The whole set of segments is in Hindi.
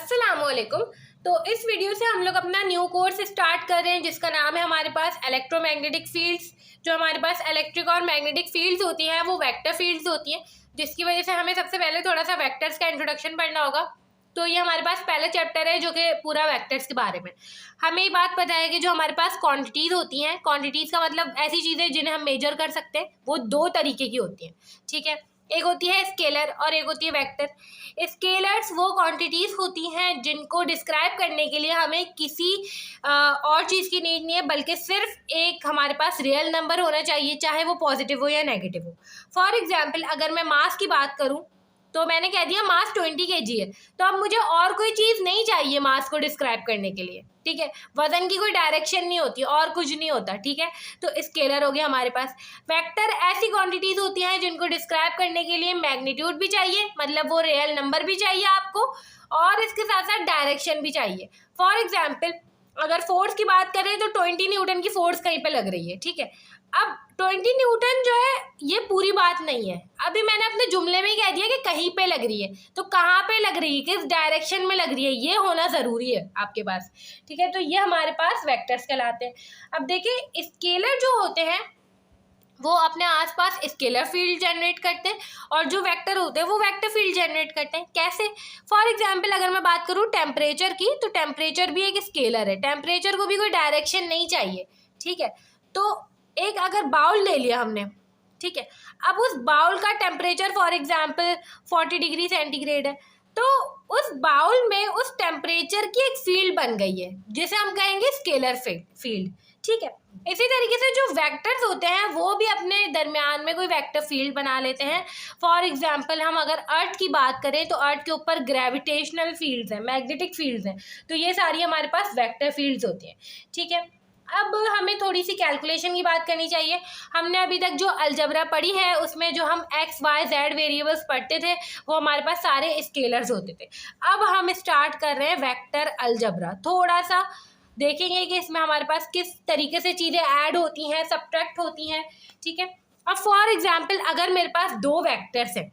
अस्सलामुअलैकुम। तो इस वीडियो से हम लोग अपना न्यू कोर्स स्टार्ट कर रहे हैं जिसका नाम है हमारे पास इलेक्ट्रोमैग्नेटिक फील्ड्स। जो हमारे पास इलेक्ट्रिक और मैग्नेटिक फील्ड्स होती हैं वो वेक्टर फील्ड्स होती हैं, जिसकी वजह से हमें सबसे पहले थोड़ा सा वेक्टर्स का इंट्रोडक्शन पढ़ना होगा। तो ये हमारे पास पहला चैप्टर है जो कि पूरा वेक्टर्स के बारे में। हमें ये बात पता है कि जो हमारे पास क्वांटिटीज़ होती हैं, क्वांटिटीज़ का मतलब ऐसी चीज़ें जिन्हें हम मेजर कर सकते हैं, वो दो तरीके की होती हैं। ठीक है, एक होती है स्केलर और एक होती है वेक्टर। स्केलर्स वो क्वांटिटीज़ होती हैं जिनको डिस्क्राइब करने के लिए हमें किसी और चीज़ की नीड नहीं है, बल्कि सिर्फ एक हमारे पास रियल नंबर होना चाहिए, चाहे वो पॉजिटिव हो या नेगेटिव हो। फॉर एग्जांपल अगर मैं मास की बात करूं तो मैंने कह दिया मास 20 kg है, तो अब मुझे और कोई चीज़ नहीं चाहिए मास को डिस्क्राइब करने के लिए। ठीक है, वजन की कोई डायरेक्शन नहीं होती और कुछ नहीं होता। ठीक है, तो स्केलर हो गया हमारे पास। वेक्टर ऐसी क्वांटिटीज होती हैं जिनको डिस्क्राइब करने के लिए मैग्नीट्यूड भी चाहिए, मतलब वो रियल नंबर भी चाहिए आपको, और इसके साथ साथ डायरेक्शन भी चाहिए। फॉर एग्जाम्पल अगर फोर्स की बात करें तो 20 न्यूटन की फोर्स कहीं पे लग रही है। ठीक है, अब 20 न्यूटन जो है ये पूरी बात नहीं है। अभी मैंने अपने जुमले में ही कह दिया कि कहीं पे लग रही है, तो कहाँ पे लग रही है, किस डायरेक्शन में लग रही है, ये होना ज़रूरी है आपके पास। ठीक है, तो ये हमारे पास वेक्टर्स कहलाते हैं। अब देखिए स्केलर जो होते हैं वो अपने आसपास स्केलर फील्ड जनरेट करते हैं, और जो वेक्टर होते हैं वो वेक्टर फील्ड जनरेट करते हैं। कैसे? फॉर एग्जांपल अगर मैं बात करूँ टेम्परेचर की, तो टेम्परेचर भी एक स्केलर है। टेम्परेचर को भी कोई डायरेक्शन नहीं चाहिए। ठीक है, तो एक अगर बाउल ले लिया हमने, ठीक है, अब उस बाउल का temperature for example 40 degree centigrade है, तो उस बाउल में उस टेम्परेचर की एक फील्ड बन गई है जिसे हम कहेंगे स्केलर फील्ड। ठीक है, इसी तरीके से जो वेक्टर्स होते हैं वो भी अपने दरमियान में कोई वेक्टर फील्ड बना लेते हैं। फॉर एग्जांपल हम अगर अर्थ की बात करें तो अर्थ के ऊपर ग्रेविटेशनल फील्ड्स हैं, मैग्नेटिक फील्ड्स हैं, तो ये सारी हमारे पास वेक्टर फील्ड्स होती हैं। ठीक है, अब हमें थोड़ी सी कैलकुलेशन की बात करनी चाहिए। हमने अभी तक जो अलजबरा पढ़ी है उसमें जो हम एक्स वाई जेड वेरिएबल्स पढ़ते थे वो हमारे पास सारे स्केलर्स होते थे। अब हम स्टार्ट कर रहे हैं वेक्टर अलजबरा। थोड़ा सा देखेंगे कि इसमें हमारे पास किस तरीके से चीज़ें ऐड होती हैं, सब्ट्रैक्ट होती हैं। ठीक है, अब फॉर एग्जाम्पल अगर मेरे पास दो वेक्टर्स हैं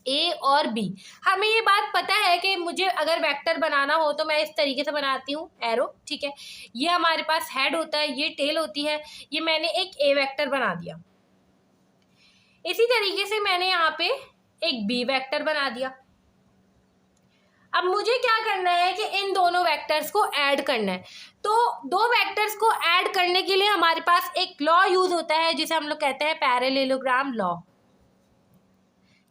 ए और बी, हमें ये बात पता है कि मुझे अगर वेक्टर बनाना हो तो मैं इस तरीके से बनाती हूँ एरो। ठीक है, ये हमारे पास हेड होता है, ये टेल होती है, ये मैंने एक ए वेक्टर बना दिया। इसी तरीके से मैंने यहाँ पे एक बी वेक्टर बना दिया। अब मुझे क्या करना है कि इन दोनों वेक्टर्स को ऐड करना है। तो दो वेक्टर्स को ऐड करने के लिए हमारे पास एक लॉ यूज होता है जिसे हम लोग कहते हैं पैरेललोग्राम लॉ।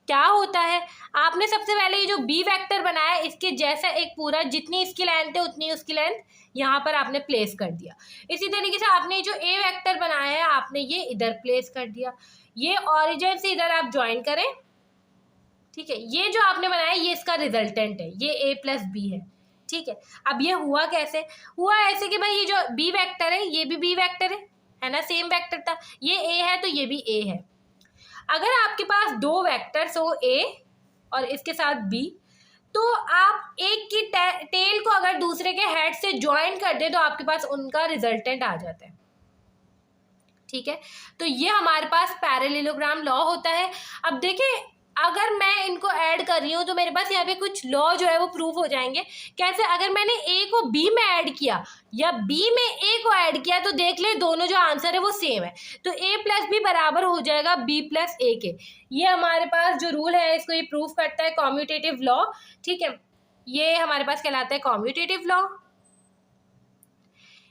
क्या होता है, आपने सबसे पहले ये जो बी वेक्टर बनाया इसके जैसा एक पूरा, जितनी इसकी लेंथ है उतनी उसकी लेंथ यहाँ पर आपने प्लेस कर दिया। इसी तरीके से आपने जो ए वेक्टर बनाया है आपने ये इधर प्लेस कर दिया। ये ऑरिजिन से इधर आप ज्वाइन करें। ठीक है, ये जो आपने बनाया ये इसका रिजल्टेंट है, ये ए प्लस बी है। ठीक है, अब ये हुआ कैसे? हुआ ऐसे कि भाई ये जो बी वेक्टर है ये भी बी वेक्टर है ना, सेम वेक्टर था, ये ए है तो ये भी ए है। अगर आपके पास दो वेक्टर्स हो ए और इसके साथ बी, तो आप एक की टेल को अगर दूसरे के हेड से ज्वाइन कर दे तो आपके पास उनका रिजल्टेंट आ जाता है। ठीक है, तो ये हमारे पास पैरेललोग्राम लॉ होता है। अब देखिए अगर मैं इनको ऐड कर रही हूँ तो मेरे पास यहाँ पे कुछ लॉ जो है वो प्रूफ हो जाएंगे। कैसे? अगर मैंने ए को बी में ऐड किया या बी में ए को ऐड किया तो देख ले दोनों जो आंसर है वो सेम है, तो ए प्लस बी बराबर हो जाएगा बी प्लस ए के। ये हमारे पास जो रूल है इसको ये प्रूफ करता है कॉम्यूटेटिव लॉ। ठीक है, ये हमारे पास कहलाता है कॉम्यूटेटिव लॉ।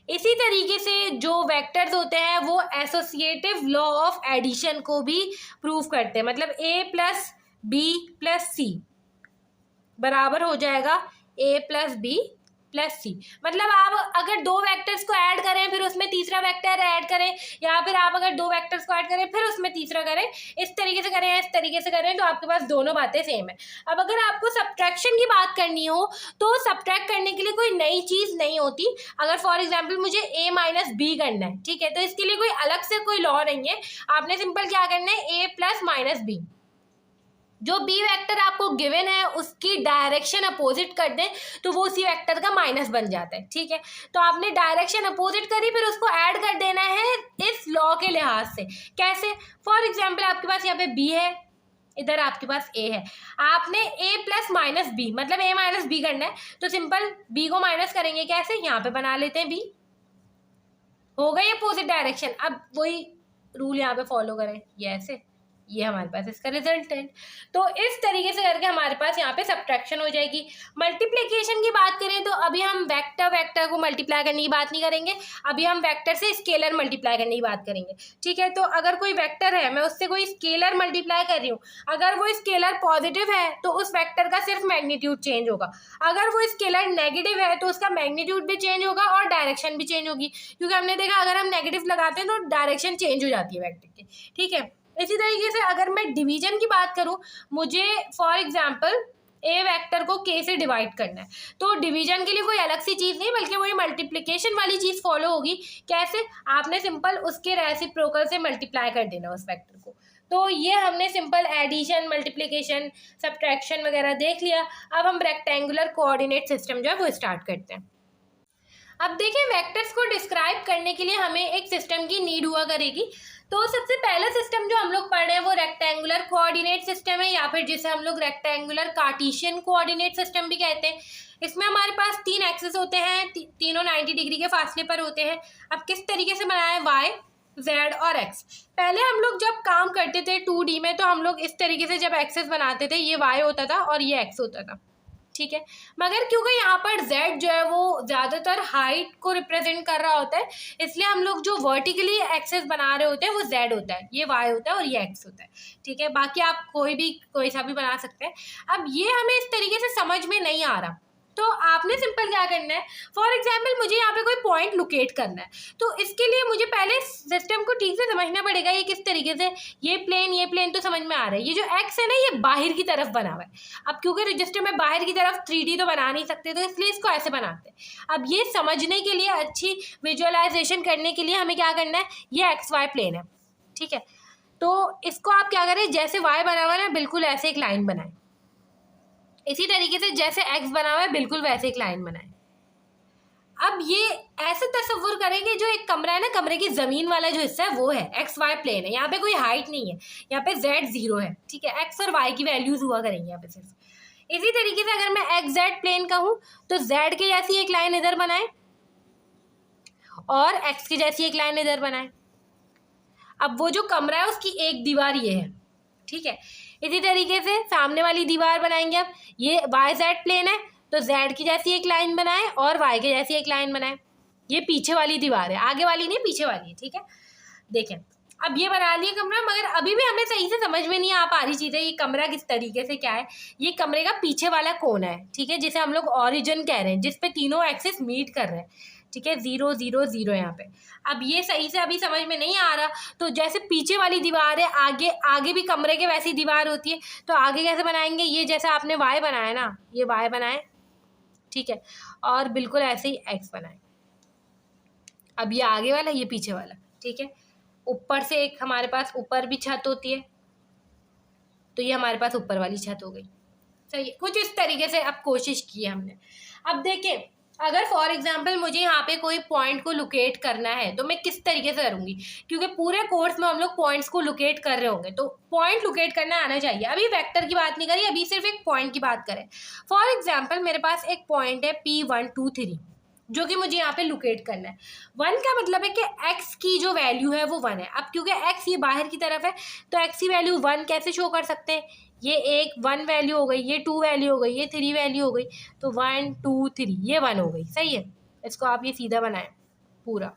इसी तरीके से जो वेक्टर्स होते हैं वो एसोसिएटिव लॉ ऑफ एडिशन को भी प्रूव करते हैं, मतलब ए प्लस बी प्लस सी बराबर हो जाएगा ए प्लस बी प्लस सी। मतलब आप अगर दो वेक्टर्स को ऐड करें फिर उसमें तीसरा वेक्टर ऐड करें, या फिर आप अगर दो वेक्टर्स को ऐड करें फिर उसमें तीसरा करें, इस तरीके से करें, इस तरीके से करें, तो आपके पास दोनों बातें सेम है। अब अगर आपको सब्ट्रैक्शन की बात करनी हो तो सब्ट्रैक्ट करने के लिए कोई नई चीज़ नहीं होती। अगर फॉर एग्जाम्पल मुझे ए माइनस बी करना है, ठीक है, तो इसके लिए कोई अलग से कोई लॉ नहीं है। आपने सिंपल क्या करना है, ए प्लस माइनस बी, जो बी वेक्टर आपको गिवन है उसकी डायरेक्शन अपोजिट कर दें तो वो उसी वेक्टर का माइनस बन जाता है। ठीक है, तो आपने डायरेक्शन अपोजिट करी फिर उसको ऐड कर देना है इस लॉ के लिहाज से। कैसे? फॉर एग्जांपल आपके पास यहाँ पे बी है, इधर आपके पास ए है, आपने ए प्लस माइनस बी मतलब ए माइनस बी करना है, तो सिंपल बी को माइनस करेंगे कैसे, यहाँ पे बना लेते हैं बी, हो गई अपोजिट डायरेक्शन। अब वही रूल यहाँ पे फॉलो करें, ये ऐसे, ये हमारे पास इसका रिजल्टेंट। तो इस तरीके से करके हमारे पास यहाँ पे सब्ट्रैक्शन हो जाएगी। मल्टीप्लिकेशन की बात करें तो अभी हम वेक्टर को मल्टीप्लाई करने की बात नहीं करेंगे, अभी हम वेक्टर से स्केलर मल्टीप्लाई करने की बात करेंगे, ठीक है। तो अगर कोई वेक्टर है, मैं उससे कोई स्केलर मल्टीप्लाई कर रही हूँ, अगर वो स्केलर पॉजिटिव है तो उस वेक्टर का सिर्फ मैग्नीट्यूड चेंज होगा, अगर वो स्केलर नेगेटिव है तो उसका मैग्नीट्यूड भी चेंज होगा और डायरेक्शन भी चेंज होगी, क्योंकि हमने देखा अगर हम नेगेटिव लगाते हैं तो डायरेक्शन चेंज हो जाती है वेक्टर की, ठीक है। इसी तरीके से अगर मैं डिवीजन की बात करूं, मुझे फॉर एग्जांपल ए वेक्टर को के से डिवाइड करना है, तो डिवीजन के लिए कोई अलग सी चीज़ नहीं बल्कि वही मल्टीप्लिकेशन वाली चीज़ फॉलो होगी। कैसे, आपने सिंपल उसके रेसिप्रोकल से मल्टीप्लाई कर देना उस वेक्टर को। तो ये हमने सिंपल एडिशन, मल्टीप्लिकेशन, सब्ट्रैक्शन वगैरह देख लिया। अब हम रेक्टेंगुलर कोऑर्डिनेट सिस्टम जो है वो स्टार्ट करते हैं। अब देखिए, वेक्टर्स को डिस्क्राइब करने के लिए हमें एक सिस्टम की नीड हुआ करेगी। तो सबसे पहला सिस्टम जो हम लोग पढ़ रहे हैं वो रेक्टेंगुलर कोऑर्डिनेट सिस्टम है, या फिर जिसे हम लोग रेक्टेंगुलर कार्टेशियन कोऑर्डिनेट सिस्टम भी कहते हैं। इसमें हमारे पास 3 एक्सिस होते हैं, तीनों 90 डिग्री के फासले पर होते हैं। अब किस तरीके से बनाए, वाई, जेड और एक्स। पहले हम लोग जब काम करते थे 2D में, तो हम लोग इस तरीके से जब एक्सिस बनाते थे, ये वाई होता था और ये एक्स होता था, ठीक है। मगर क्योंकि यहाँ पर z जो है वो ज़्यादातर हाइट को रिप्रेजेंट कर रहा होता है, इसलिए हम लोग जो वर्टिकली एक्सेस बना रहे होते हैं वो z होता है, ये y होता है और ये x होता है, ठीक है। बाकी आप कोई सा भी बना सकते हैं। अब ये हमें इस तरीके से समझ में नहीं आ रहा, तो आपने सिंपल क्या करना है, फॉर एग्जाम्पल मुझे यहाँ पे कोई पॉइंट लोकेट करना है, तो इसके लिए मुझे पहले सिस्टम को ठीक से समझना पड़ेगा, ये किस तरीके से, ये प्लेन तो समझ में आ रहा है, ये जो एक्स है ना ये बाहर की तरफ बना हुआ है। अब क्योंकि रजिस्टर में बाहर की तरफ 3D तो बना नहीं सकते, तो इसलिए इसको ऐसे बनाते हैं। अब ये समझने के लिए, अच्छी विजुअलाइजेशन करने के लिए हमें क्या करना है, ये XY प्लेन है, ठीक है। तो इसको आप क्या करें, जैसे Y बना हुआ है ना बिल्कुल ऐसे एक लाइन बनाएं, इसी तरीके से जैसे x बना हुआ है बिल्कुल वैसे एक लाइन बनाए। अब ये ऐसे तस्वुर करेंगे, जो एक कमरा है ना, कमरे की जमीन वाला जो हिस्सा है वो है XY प्लेन है, यहाँ पे कोई हाइट नहीं है, यहाँ पे Z 0 है, ठीक है। x और y की वैल्यूज हुआ करेंगे यहाँ पे सिर्फ। इसी तरीके से अगर मैं XZ प्लेन का हूँ तो Z के जैसी एक लाइन इधर बनाए और x की जैसी एक लाइन इधर बनाए। अब वो जो कमरा है उसकी एक दीवार ये है, ठीक है। इसी तरीके से सामने वाली दीवार बनाएंगे। अब ये YZ प्लेन है तो Z की जैसी एक लाइन बनाए और Y की जैसी एक लाइन बनाए। ये पीछे वाली दीवार है, आगे वाली नहीं, पीछे वाली है, ठीक है। देखें, अब ये बना लिया कमरा, मगर अभी भी हमें सही से समझ में नहीं आ पा रही चीज़ें, ये कमरा किस तरीके से क्या है। ये कमरे का पीछे वाला कोना है, ठीक है, जिसे हम लोग ऑरिजिन कह रहे हैं, जिसपे तीनों एक्सिस मीट कर रहे हैं, ठीक है। 0 0 0 यहाँ पे। अब ये सही से अभी समझ में नहीं आ रहा, तो जैसे पीछे वाली दीवार है, आगे भी कमरे के वैसी दीवार होती है, तो आगे कैसे बनाएंगे, ये जैसे आपने Y बनाया ना, ये Y बनाए, ठीक है, और बिल्कुल ऐसे ही X बनाए। अब ये आगे वाला, ये पीछे वाला, ठीक है। ऊपर से एक हमारे पास ऊपर भी छत होती है, तो ये हमारे पास ऊपर वाली छत हो गई, सही है। कुछ इस तरीके से अब कोशिश की है हमने। अब देखें, अगर फॉर एग्जांपल मुझे यहाँ पे कोई पॉइंट को लोकेट करना है तो मैं किस तरीके से करूँगी, क्योंकि पूरे कोर्स में हम लोग पॉइंट्स को लोकेट कर रहे होंगे, तो पॉइंट लोकेट करना आना चाहिए। अभी वेक्टर की बात नहीं करी, अभी सिर्फ एक पॉइंट की बात करें। फॉर एग्जाम्पल मेरे पास एक पॉइंट है P1 2 3, जो कि मुझे यहाँ पे लोकेट करना है। 1 का मतलब है कि x की जो वैल्यू है वो 1 है। अब क्योंकि x ये बाहर की तरफ है, तो x की वैल्यू 1 कैसे शो कर सकते हैं, ये एक 1 वैल्यू हो गई, ये 2 वैल्यू हो गई, ये 3 वैल्यू हो गई, तो 1 2 3 ये 1 हो गई, सही है। इसको आप ये सीधा बनाएं पूरा।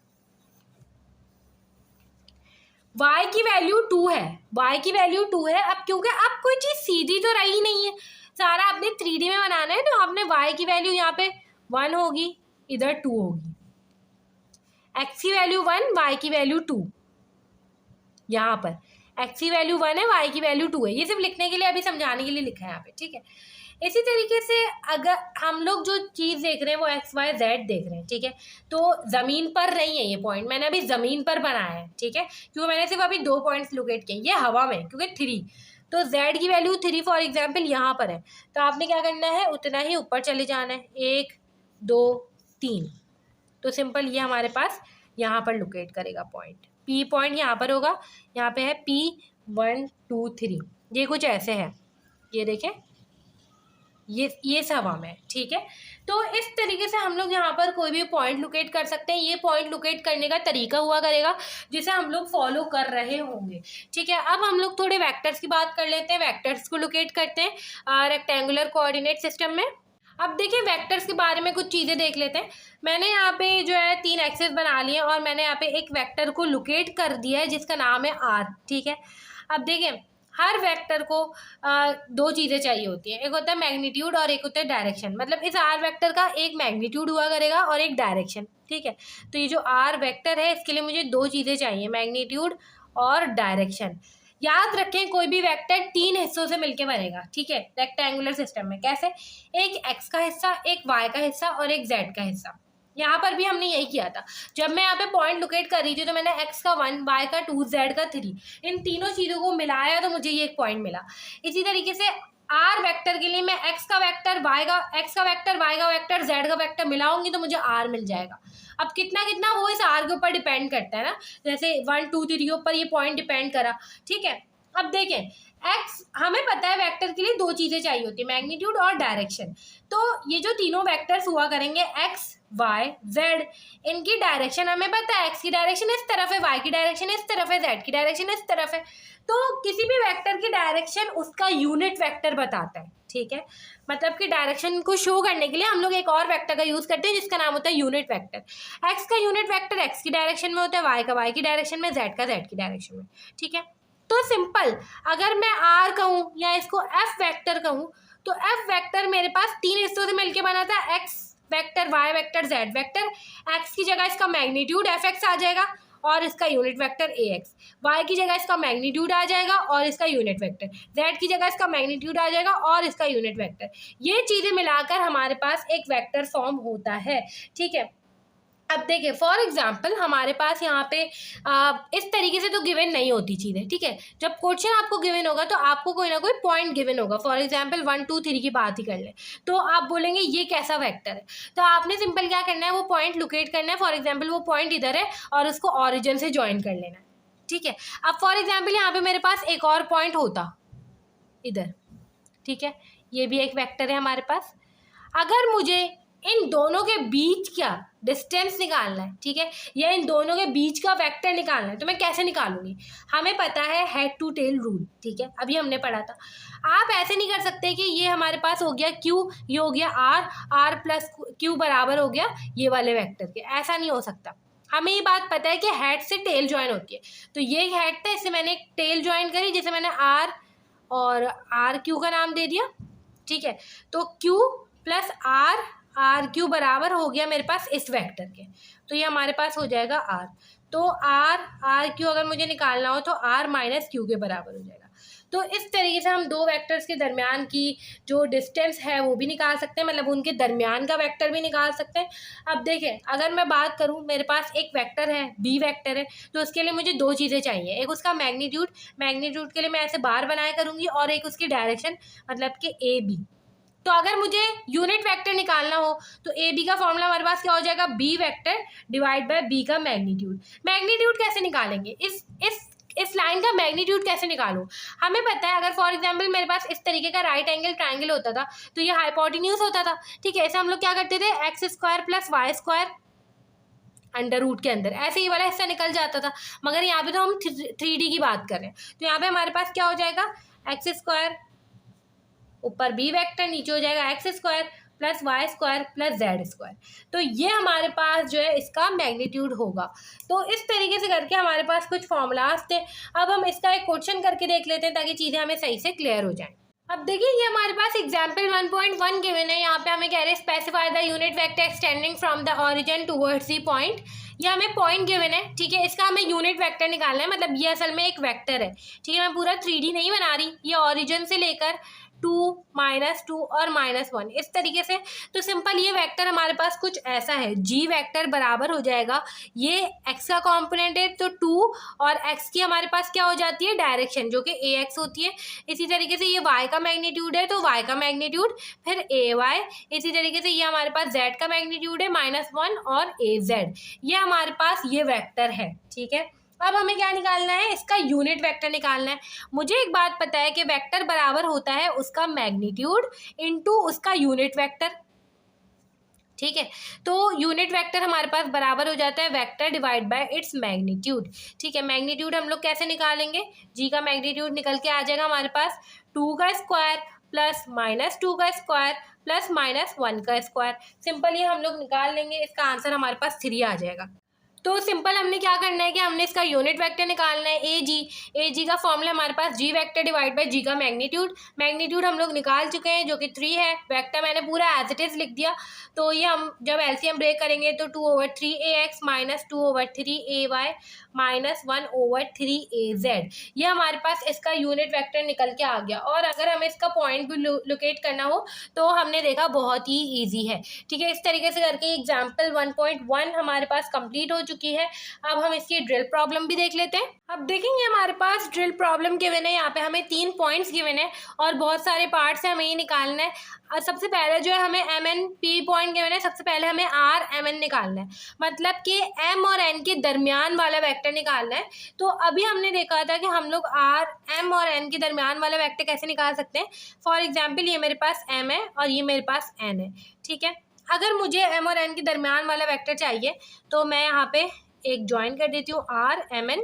y की वैल्यू 2 है, y की वैल्यू 2 है। अब क्योंकि अब कोई चीज़ सीधी तो रही नहीं है, सारा आपने 3D में बनाना है, तो आपने y की वैल्यू यहाँ पे 1 होगी, इधर 2 होगी। x की वैल्यू 1, y की वैल्यू 2, यहाँ पर x की वैल्यू 1 है, y की वैल्यू 2 है। ये सिर्फ लिखने के लिए, अभी समझाने के लिए लिखा है यहाँ पे, ठीक है। इसी तरीके से अगर हम लोग जो चीज़ देख रहे हैं वो XY Z देख रहे हैं, ठीक है, तो ज़मीन पर नहीं है ये पॉइंट, मैंने अभी ज़मीन पर बनाया है, ठीक है, क्योंकि मैंने सिर्फ अभी 2 पॉइंट्स लोकेट किए, ये हवा में क्योंकि 3, तो Z की वैल्यू 3 फॉर एग्जाम्पल यहाँ पर है, तो आपने क्या करना है, उतना ही ऊपर चले जाना है, 1 2 3, तो सिंपल ये हमारे पास यहाँ पर लोकेट करेगा पॉइंट। P पॉइंट यहाँ पर होगा, यहाँ पे है P1 2 3, ये कुछ ऐसे है, ये देखें, ये सब हवा में, ठीक है। तो इस तरीके से हम लोग यहाँ पर कोई भी पॉइंट लोकेट कर सकते हैं। ये पॉइंट लोकेट करने का तरीका हुआ करेगा जिसे हम लोग फॉलो कर रहे होंगे, ठीक है। अब हम लोग थोड़े वेक्टर्स की बात कर लेते हैं। वेक्टर्स को लोकेट करते हैं रेक्टेंगुलर कोऑर्डिनेट सिस्टम में। अब देखिए वेक्टर्स के बारे में कुछ चीज़ें देख लेते हैं। मैंने यहाँ पे जो है 3 एक्सेस बना लिए और मैंने यहाँ पे एक वेक्टर को लोकेट कर दिया है जिसका नाम है आर, ठीक है। अब देखिए हर वेक्टर को 2 चीज़ें चाहिए होती हैं, एक होता है मैग्नीट्यूड और एक होता है डायरेक्शन। मतलब इस आर वेक्टर का एक मैग्नीट्यूड हुआ करेगा और एक डायरेक्शन, ठीक है। तो ये जो आर वेक्टर है इसके लिए मुझे 2 चीज़ें चाहिए, मैग्नीट्यूड और डायरेक्शन। याद रखें कोई भी वेक्टर 3 हिस्सों से मिलके बनेगा, ठीक है, रेक्टेंगुलर सिस्टम में। कैसे? एक एक्स का हिस्सा, एक वाई का हिस्सा और एक जेड का हिस्सा। यहाँ पर भी हमने यही किया था। जब मैं यहाँ पे पॉइंट लोकेट कर रही थी तो मैंने एक्स का 1, वाई का 2, जेड का 3, इन तीनों चीज़ों को मिलाया तो मुझे ये एक पॉइंट मिला। इसी तरीके से आर वेक्टर के लिए मैं एक्स का वेक्टर, वाई का वेक्टर, जेड का वेक्टर मिलाऊंगी तो मुझे आर मिल जाएगा। अब कितना कितना वो इस आर के ऊपर डिपेंड करता है ना, जैसे 1, 2, 3 के ऊपर ये पॉइंट डिपेंड करा, ठीक है। अब देखें एक्स, हमें पता है वेक्टर के लिए 2 चीज़ें चाहिए होती है, मैग्नीट्यूड और डायरेक्शन। तो ये जो तीनों वेक्टर्स हुआ करेंगे एक्स, वाई, जेड, इनकी डायरेक्शन हमें पता है। एक्स की डायरेक्शन इस तरफ है, वाई की डायरेक्शन इस तरफ है, जेड की डायरेक्शन इस तरफ है। तो किसी भी वेक्टर की डायरेक्शन उसका यूनिट वेक्टर बताता है, ठीक है। मतलब कि डायरेक्शन को शो करने के लिए हम लोग एक और वेक्टर का यूज़ करते हैं जिसका नाम होता है यूनिट वेक्टर। एक्स का यूनिट वेक्टर एक्स की डायरेक्शन में होता है, वाई का वाई की डायरेक्शन में, जेड का जेड की डायरेक्शन में, ठीक है। तो सिंपल, अगर मैं आर कहूँ या इसको एफ वेक्टर कहूँ तो एफ वेक्टर मेरे पास 3 हिस्सों से मिलके बना था, x vector, y vector, z vector. X की जगह इसका मैग्नीट्यूड एफ एक्स आ जाएगा और इसका unit vector a x. Y की जगह इसका मैग्नीट्यूड आ जाएगा और इसका यूनिट वेक्टर। जेड की जगह इसका मैग्नीट्यूड आ जाएगा और इसका यूनिट वेक्टर। ये चीज़ें मिलाकर हमारे पास एक वेक्टर फॉर्म होता है, ठीक है। अब देखिए फॉर एग्जाम्पल हमारे पास यहाँ पे इस तरीके से तो गिवन नहीं होती चीज़ें, ठीक है। जब क्वेश्चन आपको गिवन होगा तो आपको कोई ना कोई पॉइंट गिवन होगा। फॉर एग्जाम्पल 1, 2, 3 की बात ही कर लें तो आप बोलेंगे ये कैसा वेक्टर है, तो आपने सिंपल क्या करना है, वो पॉइंट लोकेट करना है। फॉर एग्जाम्पल वो पॉइंट इधर है और उसको ऑरिजिन से ज्वाइन कर लेना है, ठीक है। अब फॉर एग्जाम्पल यहाँ पे मेरे पास एक और पॉइंट होता इधर, ठीक है, ये भी एक वेक्टर है हमारे पास। अगर मुझे इन दोनों के बीच का डिस्टेंस निकालना है, ठीक है, या इन दोनों के बीच का वेक्टर निकालना है तो मैं कैसे निकालूंगी? हमें पता है हेड टू टेल रूल, ठीक है, अभी हमने पढ़ा था। आप ऐसे नहीं कर सकते कि ये हमारे पास हो गया क्यू, ये हो गया आर, आर प्लस क्यू बराबर हो गया ये वाले वेक्टर के, ऐसा नहीं हो सकता। हमें ये बात पता है कि हेड से टेल ज्वाइन होती है, तो ये हेड था, इससे मैंने एक टेल ज्वाइन करी जिसे मैंने आर और आर क्यू का नाम दे दिया, ठीक है। तो q plus r, r q बराबर हो गया मेरे पास इस वेक्टर के, तो ये हमारे पास हो जाएगा आर। तो आर क्यू अगर मुझे निकालना हो तो आर माइनस क्यू के बराबर हो जाएगा। तो इस तरीके से हम 2 वेक्टर्स के दरमियान की जो डिस्टेंस है वो भी निकाल सकते हैं, मतलब उनके दरमियान का वेक्टर भी निकाल सकते हैं। अब देखें अगर मैं बात करूं, मेरे पास एक वेक्टर है, बी वेक्टर है, तो उसके लिए मुझे 2 चीज़ें चाहिए, एक उसका मैग्नीट्यूड के लिए मैं ऐसे बार बनाया करूँगी, और एक उसकी डायरेक्शन मतलब कि ए बी। तो अगर मुझे यूनिट वेक्टर निकालना हो तो ए बी का फॉर्मूला हमारे पास क्या हो जाएगा, b vector divide by b का मैग्नीट्यूड। मैग्नीट्यूड कैसे निकालेंगे, इस लाइन का मैग्नीट्यूड कैसे निकालूं? हमें पता है अगर फॉर एग्जांपल मेरे पास इस तरीके का राइट एंगल ट्राइंगल होता था तो ये हाइपोटेन्यूज होता था, ठीक है। ऐसे हम लोग क्या करते थे, x square plus y square under root के अंदर, ऐसे ही वाला हिस्सा निकल जाता था। मगर यहाँ पे तो हम 3D की बात कर रहे हैं, तो यहाँ पे हमारे पास क्या हो जाएगा, एक्स स्क्वायर ऊपर बी वेक्टर, नीचे हो जाएगा x square plus y square plus z square. तो ये हमारे पास जो है इसका मैग्नीट्यूड होगा। तो इस तरीके से करके हमारे पास कुछ फॉर्मूलाज थे। अब हम इसका एक क्वेश्चन करके देख लेते हैं ताकि चीज़ें हमें सही से क्लियर हो जाएं। अब देखिए ये हमारे पास एग्जाम्पल 1.1 गिवन है। यहाँ पे हमें कह रहे हैं specify the unit vector extending from the origin towards the point. ये हमें पॉइंट गिवन है, ठीक है, इसका हमें यूनिट वेक्टर निकालना है। मतलब ये असल में एक वेक्टर है, ठीक है, मैं पूरा 3D नहीं बना रही, ये ओरिजिन से लेकर 2, -2 और -1 इस तरीके से। तो सिंपल ये वेक्टर हमारे पास कुछ ऐसा है, जी वेक्टर बराबर हो जाएगा, ये एक्स का कॉम्पोनेंट है तो 2, और एक्स की हमारे पास क्या हो जाती है, डायरेक्शन, जो कि ए एक्स होती है। इसी तरीके से ये वाई का मैग्नीट्यूड है तो वाई का मैग्नीट्यूड फिर ए वाई। इसी तरीके से ये हमारे पास जेड का मैग्नीट्यूड है -1 और ए जेड। ये हमारे पास ये वेक्टर है, ठीक है। अब हमें क्या निकालना है, इसका यूनिट वेक्टर निकालना है। मुझे एक बात पता है कि वेक्टर बराबर होता है उसका मैग्नीट्यूड इनटू उसका यूनिट वेक्टर, ठीक है। तो यूनिट वेक्टर हमारे पास बराबर हो जाता है vector divide bye its magnitude, ठीक है। मैग्नीट्यूड हम लोग कैसे निकालेंगे, जी का मैग्नीट्यूड निकल के आ जाएगा हमारे पास 2 का स्क्वायर प्लस माइनस 2 का स्क्वायर प्लस माइनस 1 का स्क्वायर। सिंपल ये हम लोग निकाल लेंगे, इसका आंसर हमारे पास 3 आ जाएगा। तो सिंपल हमने क्या करना है कि हमने इसका यूनिट वेक्टर निकालना है ए जी का फॉर्मूला हमारे पास जी वेक्टर डिवाइड बाय जी का मैग्नीट्यूड हम लोग निकाल चुके हैं जो कि 3 है। वेक्टर मैंने पूरा एज इट इज लिख दिया। तो ये हम जब एलसीएम ब्रेक करेंगे तो 2/3ax minus 2/3ay minus 1/3az, ये हमारे पास इसका यूनिट वेक्टर निकल के आ गया। और अगर हमें इसका पॉइंट भी लोकेट करना हो तो हमने देखा बहुत ही ईजी है, ठीक है। इस तरीके से करके एग्जाम्पल 1.1 हमारे पास कंप्लीट हो चुकी है। अब हम इसकी ड्रिल प्रॉब्लम भी देख लेते हैं। अब देखेंगे हमारे पास ड्रिल प्रॉब्लम गिवन है, यहाँ पे हमें 3 पॉइंट्स गिवन है और बहुत सारे पार्ट्स हैं, हमें ये निकालना है। सबसे पहले जो है हमें m n p point given है, सबसे पहले हमें आर एम एन निकालना है, मतलब कि एम और एन के दरमियान वाला वेक्टर निकालना है। तो अभी हमने देखा था कि हम लोग आर एम और एन के दरमियान वाला वेक्टर कैसे निकाल सकते हैं। फॉर एग्जाम्पल ये मेरे पास एम है और ये मेरे पास एन है, ठीक है। अगर मुझे एम और एन के दरमियान वाला वेक्टर चाहिए तो मैं यहाँ पे एक ज्वाइन कर देती हूँ आर एम एन,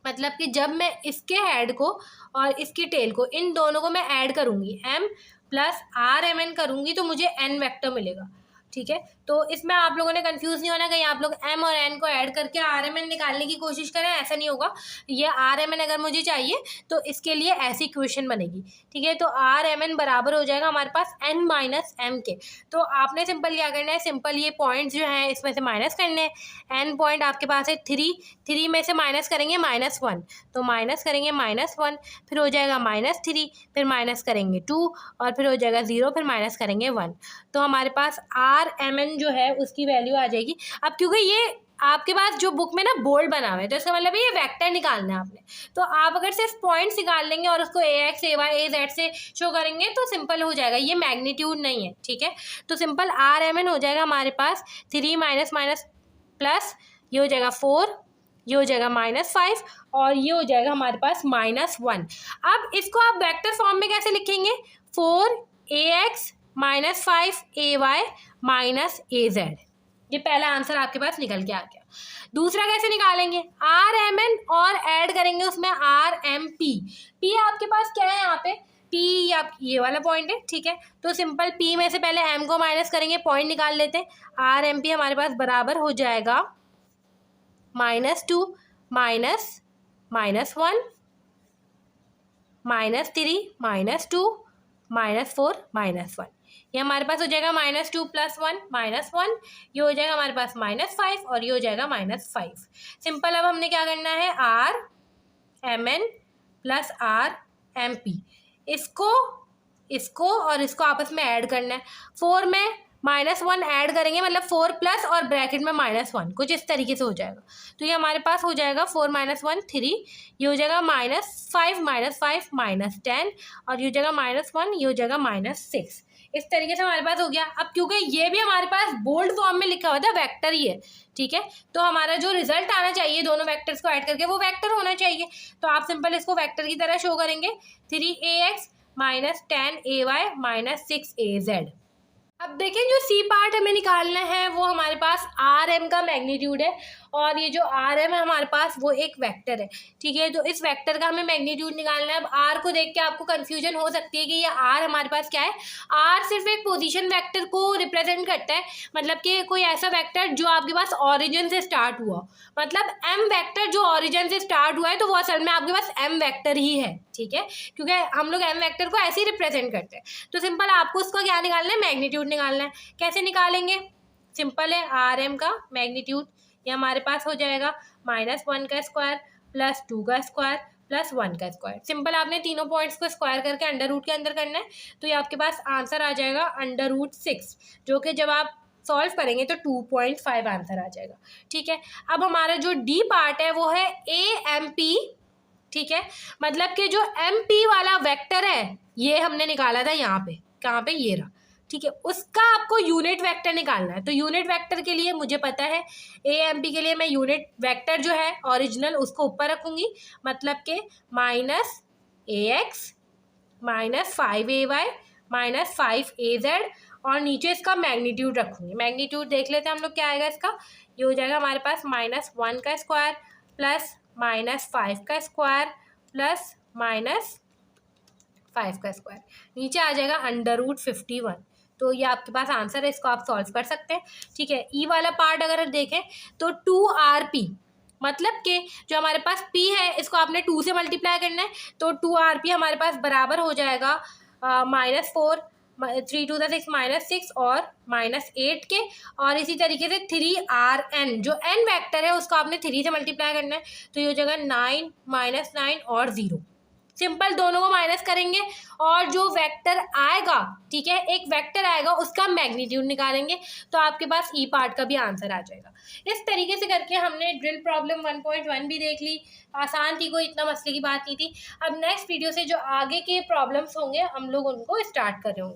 मतलब कि जब मैं इसके हेड को और इसकी टेल को, इन दोनों को मैं ऐड करूँगी, m plus r m n करूँगी तो मुझे एन वेक्टर मिलेगा, ठीक है। तो इसमें आप लोगों ने कंफ्यूज नहीं होना, कहीं आप लोग एम और एन को ऐड करके आर एम एन निकालने की कोशिश करें, ऐसा नहीं होगा। ये आर एम एन अगर मुझे चाहिए तो इसके लिए ऐसी इक्वेशन बनेगी, ठीक है। तो आर एम एन बराबर हो जाएगा हमारे पास एन माइनस एम के। तो आपने सिंपल क्या करना है, सिंपल ये पॉइंट्स जो हैं इसमें से माइनस करने हैं। एन पॉइंट आपके पास है 3 में से माइनस करेंगे -1, तो माइनस करेंगे -1, फिर हो जाएगा -3, फिर माइनस करेंगे 2 और फिर हो जाएगा 0, फिर माइनस करेंगे 1। तो हमारे पास आर एम एन जो है उसकी वैल्यू आ जाएगी। अब क्योंकि ये आपके पास जो बुक में ना बोल्ड बना हुआ है तो इसका मतलब ये वेक्टर निकालना है आपने। तो आप अगर सिर्फ पॉइंट्स निकाल लेंगे और उसको ax ay az से शो करेंगे तो सिंपल हो जाएगा, ये मैग्नीट्यूड नहीं है, ठीक है। तो सिंपल आर एम एन हो जाएगा हमारे पास 3 माइनस माइनस प्लस, ये हो जाएगा 4, ये हो जाएगा -5 और ये हो जाएगा हमारे पास -1। अब इसको आप वेक्टर फॉर्म में कैसे लिखेंगे, 4ax minus 5ay minus az, ये पहला आंसर आपके पास निकल के आ गया। दूसरा कैसे निकालेंगे, आर एम एन और ऐड करेंगे उसमें आर एम पी। पी आपके पास क्या है यहाँ पे, पी आप ये वाला पॉइंट है, ठीक है। तो सिंपल पी में से पहले एम को माइनस करेंगे, पॉइंट निकाल लेते हैं। आर एम पी हमारे पास बराबर हो जाएगा -2 माइनस -1 -3 -2 -4 -1, ये हमारे पास हो जाएगा -2 + 1 -1, ये हो जाएगा हमारे पास -5 और ये हो जाएगा -5। सिंपल अब हमने क्या करना है, r m n plus r m p, इसको और इसको आपस में ऐड करना है। 4 में -1 ऐड करेंगे, मतलब 4 प्लस और ब्रैकेट में -1, कुछ इस तरीके से हो जाएगा। तो ये हमारे पास हो जाएगा 4 - 1 3, ये हो जाएगा -5 -5 -10 और ये हो जाएगा -1, ये हो जाएगा -6। इस तरीके से हमारे पास हो गया। अब क्योंकि ये भी हमारे पास बोल्ड फॉर्म में लिखा हुआ था, वेक्टर ही है, ठीक है। तो हमारा जो रिजल्ट आना चाहिए दोनों वेक्टर्स को ऐड करके वो वेक्टर होना चाहिए। तो आप सिंपल इसको वेक्टर की तरह शो करेंगे, 3ax minus 10ay minus 6az। अब देखें जो सी पार्ट हमें निकालना है वो हमारे पास आर एम का मैग्नीट्यूड है और ये जो आर एम है हमारे पास वो एक वेक्टर है, ठीक है। तो इस वेक्टर का हमें मैग्नीट्यूड निकालना है। अब आर को देख के आपको कंफ्यूजन हो सकती है कि ये आर हमारे पास क्या है। आर सिर्फ एक पोजीशन वेक्टर को रिप्रेजेंट करता है, मतलब कि कोई ऐसा वेक्टर जो आपके पास ऑरिजिन से स्टार्ट हुआ, मतलब एम वेक्टर जो ऑरिजिन से स्टार्ट हुआ है तो वो असल में आपके पास एम वेक्टर ही है, ठीक है, क्योंकि हम लोग एम वेक्टर को ऐसे ही रिप्रेजेंट करते हैं। तो सिंपल आपको उसका क्या निकालना है, मैग्नीट्यूड निकालना है। कैसे निकालेंगे, सिंपल है, आर एम का मैग्नीट्यूड ये हमारे पास हो जाएगा -1 का स्क्वायर प्लस 2 का स्क्वायर प्लस 1 का स्क्वायर। सिंपल आपने तीनों पॉइंट्स को स्क्वायर करके अंडर रूट के अंदर करना है, तो ये आपके पास आंसर आ जाएगा √6, जो कि जब आप सॉल्व करेंगे तो 2.5 आंसर आ जाएगा, ठीक है। अब हमारा जो डी पार्ट है वो है AMP, ठीक है, मतलब कि जो MP वाला वेक्टर है ये हमने निकाला था यहाँ पे, कहाँ पे, ये रहा, ठीक है, उसका आपको यूनिट वेक्टर निकालना है। तो यूनिट वेक्टर के लिए मुझे पता है AMP के लिए मैं यूनिट वेक्टर जो है ओरिजिनल उसको ऊपर रखूंगी, मतलब के -AX -5AY -5AZ और नीचे इसका मैग्नीट्यूड रखूंगी। मैग्नीट्यूड देख लेते हैं हम लोग क्या आएगा इसका। ये हो जाएगा हमारे पास -1 का स्क्वायर प्लस -5 का स्क्वायर प्लस -5 का स्क्वायर, नीचे आ जाएगा √51। तो ये आपके पास आंसर है, इसको आप सॉल्व कर सकते हैं। ठीक है, ई वाला पार्ट अगर देखें तो 2RP, मतलब कि जो हमारे पास P है इसको आपने 2 से मल्टीप्लाई करना है, तो 2RP हमारे पास बराबर हो जाएगा -4 3 2 6 -6 और -8 के। और इसी तरीके से 3RN, जो N वेक्टर है उसको आपने 3 से मल्टीप्लाई करना है, तो ये हो जाएगा 9 -9 और 0। सिंपल, दोनों को माइनस करेंगे और जो वेक्टर आएगा, ठीक है, एक वेक्टर आएगा उसका मैग्नीट्यूड निकालेंगे, तो आपके पास ई पार्ट का भी आंसर आ जाएगा। इस तरीके से करके हमने ड्रिल प्रॉब्लम 1.1 भी देख ली। आसान थी, कोई इतना मसले की बात नहीं थी। अब नेक्स्ट वीडियो से जो आगे के प्रॉब्लम्स होंगे हम लोग उनको स्टार्ट कर रहे होंगे।